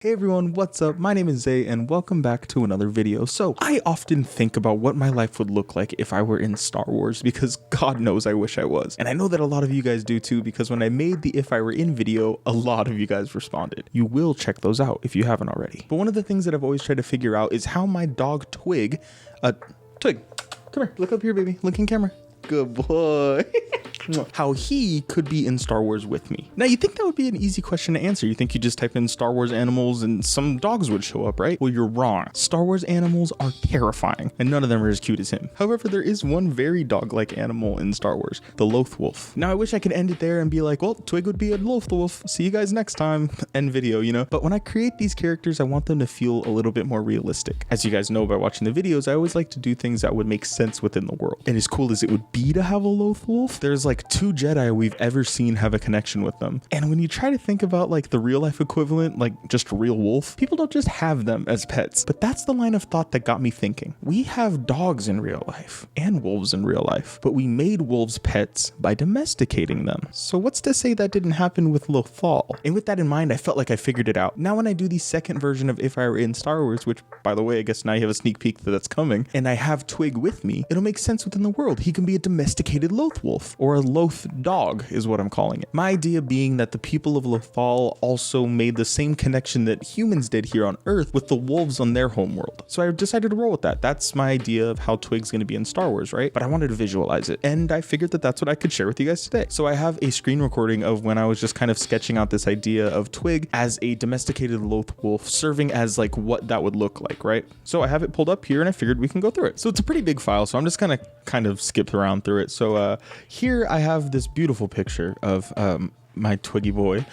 Hey everyone, what's up? My name is Zay and welcome back to another video. So I often think about what my life would look like if I were in Star Wars because God knows I wish I was. And I know that a lot of you guys do too because when I made the If I Were In video, a lot of you guys responded. You will check those out if you haven't already. But one of the things that I've always tried to figure out is how my dog Twig, Twig, come here, look up here baby, look in camera. Good boy. How he could be in Star Wars with me. Now, you think that would be an easy question to answer. You think you just type in Star Wars animals and some dogs would show up, right? Well, you're wrong. Star Wars animals are terrifying and none of them are as cute as him. However, there is one very dog-like animal in Star Wars, the Loth Wolf. Now, I wish I could end it there and be like, well, Twig would be a Loth Wolf. See you guys next time. End video, you know? But when I create these characters, I want them to feel a little bit more realistic. As you guys know by watching the videos, I always like to do things that would make sense within the world. And as cool as it would be to have a Loth Wolf, there's like 2 Jedi we've ever seen have a connection with them. And when you try to think about like the real life equivalent, like just a real wolf, people don't just have them as pets. But that's the line of thought that got me thinking. We have dogs in real life and wolves in real life, but we made wolves pets by domesticating them. So what's to say that didn't happen with Loth Wolf? And with that in mind, I felt like I figured it out. Now when I do the second version of If I Were In Star Wars, which by the way, I guess now you have a sneak peek that's coming, and I have Twig with me, it'll make sense within the world. He can be a domesticated Loth Wolf or a Loth dog is what I'm calling it. My idea being that the people of Lothal also made the same connection that humans did here on Earth with the wolves on their homeworld. So I decided to roll with that. That's my idea of how Twig's going to be in Star Wars, right? But I wanted to visualize it, and I figured that that's what I could share with you guys today. So I have a screen recording of when I was just kind of sketching out this idea of Twig as a domesticated Loth Wolf serving as like what that would look like, right? So I have it pulled up here and I figured we can go through it. So it's a pretty big file, so I'm just gonna kind of skip around through it. So here I have this beautiful picture of my Twiggy boy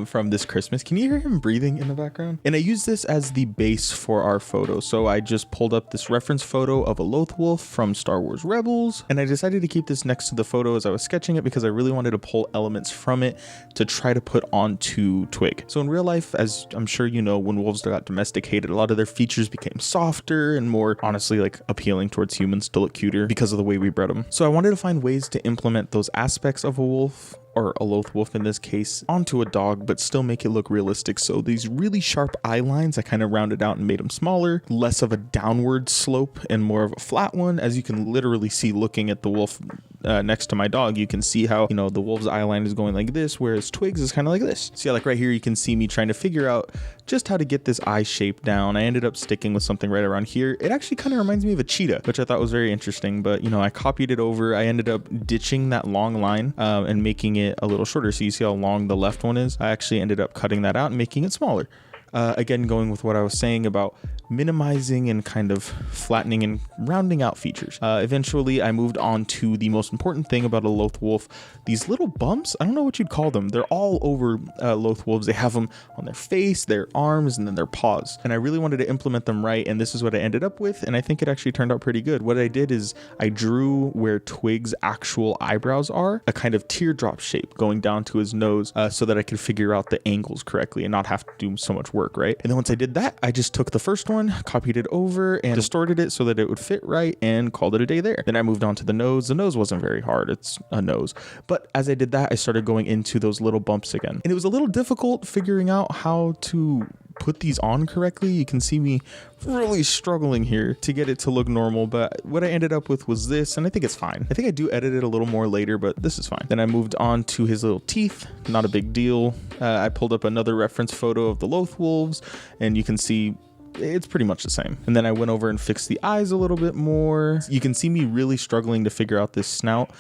from this Christmas. Can you hear him breathing in the background? And I use this as the base for our photo. So I just pulled up this reference photo of a Loth Wolf from Star Wars Rebels. And I decided to keep this next to the photo as I was sketching it because I really wanted to pull elements from it to try to put onto Twig. So in real life, as I'm sure you know, when wolves got domesticated, a lot of their features became softer and more honestly like appealing towards humans to look cuter because of the way we bred them. So I wanted to find ways to implement those aspects of a wolf, or a Loth Wolf in this case, onto a dog, but still make it look realistic. So these really sharp eye lines, I kind of rounded out and made them smaller, less of a downward slope and more of a flat one. As you can literally see looking at the wolf next to my dog, you can see how, you know, the wolf's eye line is going like this, whereas Twig's is kind of like this. See, like right here, you can see me trying to figure out just how to get this eye shape down. I ended up sticking with something right around here. It actually kind of reminds me of a cheetah, which I thought was very interesting, but you know, I copied it over. I ended up ditching that long line and making it a little shorter. So you see how long the left one is? I actually ended up cutting that out and making it smaller. Again, going with what I was saying about minimizing and kind of flattening and rounding out features. Eventually, I moved on to the most important thing about a Loth Wolf. These little bumps, I don't know what you'd call them. They're all over Loth Wolves. They have them on their face, their arms, and then their paws. And I really wanted to implement them right, and this is what I ended up with, and I think it actually turned out pretty good. What I did is I drew where Twig's actual eyebrows are, a kind of teardrop shape going down to his nose so that I could figure out the angles correctly and not have to do so much work, right? And then once I did that, I just took the first one, copied it over and distorted it so that it would fit right and called it a day there. Then I moved on to the nose. The nose wasn't very hard. It's a nose. But as I did that, I started going into those little bumps again. And it was a little difficult figuring out how to put these on correctly. You can see me really struggling here to get it to look normal, but what I ended up with was this, and I think it's fine. I think I do edit it a little more later, but this is fine. Then I moved on to his little teeth. Not a big deal. I pulled up another reference photo of the Loth Wolves, and you can see it's pretty much the same. And then I went over and fixed the eyes a little bit more. You can see me really struggling to figure out this snout.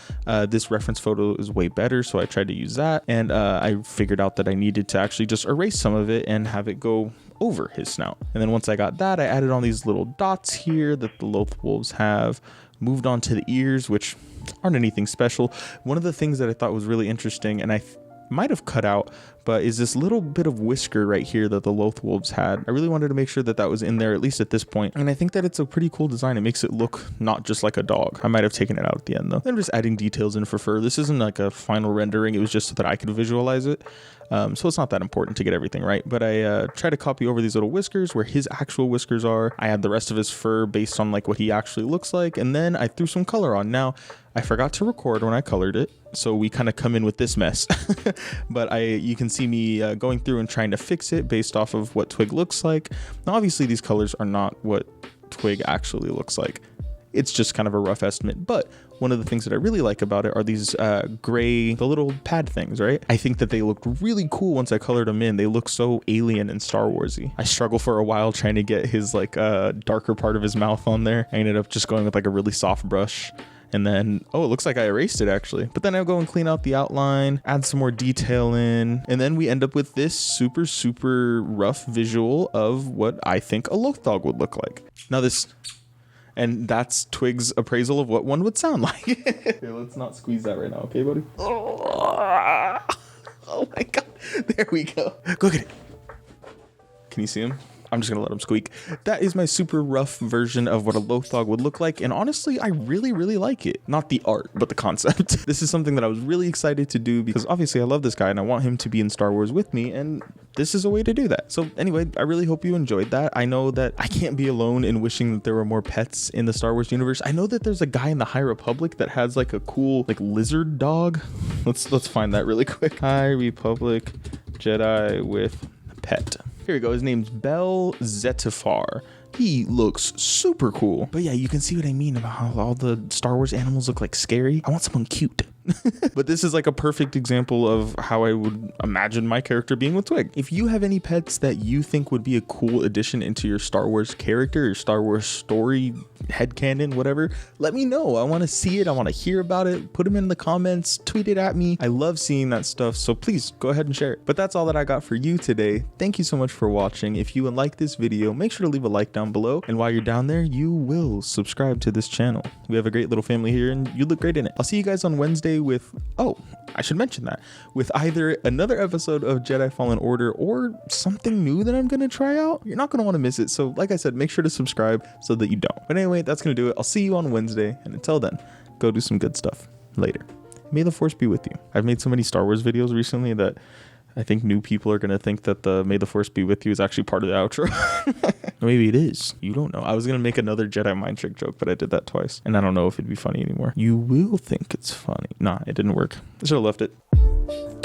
This reference photo is way better, so I tried to use that. And I figured out that I needed to actually just erase some of it and have it go over his snout. And then once I got that, I added on these little dots here that the Loth Wolves have. Moved on to the ears, which aren't anything special. One of the things that I thought was really interesting, and I might have cut out, but is this little bit of whisker right here that the Loth Wolves had. I really wanted to make sure that that was in there, at least at this point. And I think that it's a pretty cool design. It makes it look not just like a dog. I might have taken it out at the end though. I'm just adding details in for fur. This isn't like a final rendering. It was just so that I could visualize it. So it's not that important to get everything right, but I try to copy over these little whiskers where his actual whiskers are. I add the rest of his fur based on like what he actually looks like, and then I threw some color on. Now, I forgot to record when I colored it, so we kind of come in with this mess. But you can see see me going through and trying to fix it based off of what Twig looks like. Now, obviously, these colors are not what Twig actually looks like. It's just kind of a rough estimate, but one of the things that I really like about it are these gray, the little pad things, right? I think that they looked really cool once I colored them in. They look so alien and Star Warsy. I struggled for a while trying to get his like darker part of his mouth on there. I ended up just going with like a really soft brush. And then, oh, it looks like I erased it actually. But then I'll go and clean out the outline, add some more detail in, and then we end up with this super, super rough visual of what I think a Loth dog would look like. Now and that's Twig's appraisal of what one would sound like. Here, let's not squeeze that right now, okay, buddy? Oh my God. There we go. Go get it. Can you see him? I'm just gonna let him squeak. That is my super rough version of what a Loth dog would look like, and honestly, I really, really like it. Not the art, but the concept. This is something that I was really excited to do because obviously I love this guy and I want him to be in Star Wars with me, and this is a way to do that. So anyway, I really hope you enjoyed that. I know that I can't be alone in wishing that there were more pets in the Star Wars universe. I know that there's a guy in the High Republic that has like a cool like lizard dog. Let's find that really quick. High Republic Jedi with pet. Here we go. His name's Bel Zetifar. He looks super cool. But yeah, you can see what I mean about how all the Star Wars animals look like scary. I want someone cute. But this is like a perfect example of how I would imagine my character being with Twig. If you have any pets that you think would be a cool addition into your Star Wars character, your Star Wars story, headcanon, whatever, let me know. I want to see it. I want to hear about it. Put them in the comments, tweet it at me. I love seeing that stuff. So please go ahead and share it. But that's all that I got for you today. Thank you so much for watching. If you like this video, make sure to leave a like down below. And while you're down there, you will subscribe to this channel. We have a great little family here and you look great in it. I'll see you guys on Wednesday with, oh, I should mention that, with either another episode of Jedi Fallen Order or something new that I'm going to try out. You're not going to want to miss it. So like I said, make sure to subscribe so that you don't. But anyway, that's going to do it. I'll see you on Wednesday. And until then, go do some good stuff later. May the Force be with you. I've made so many Star Wars videos recently that I think new people are going to think that the May the Force be with you is actually part of the outro. Maybe it is. You don't know. I was going to make another Jedi mind trick joke, but I did that twice. And I don't know if it'd be funny anymore. You will think it's funny. Nah, it didn't work. I should have left it.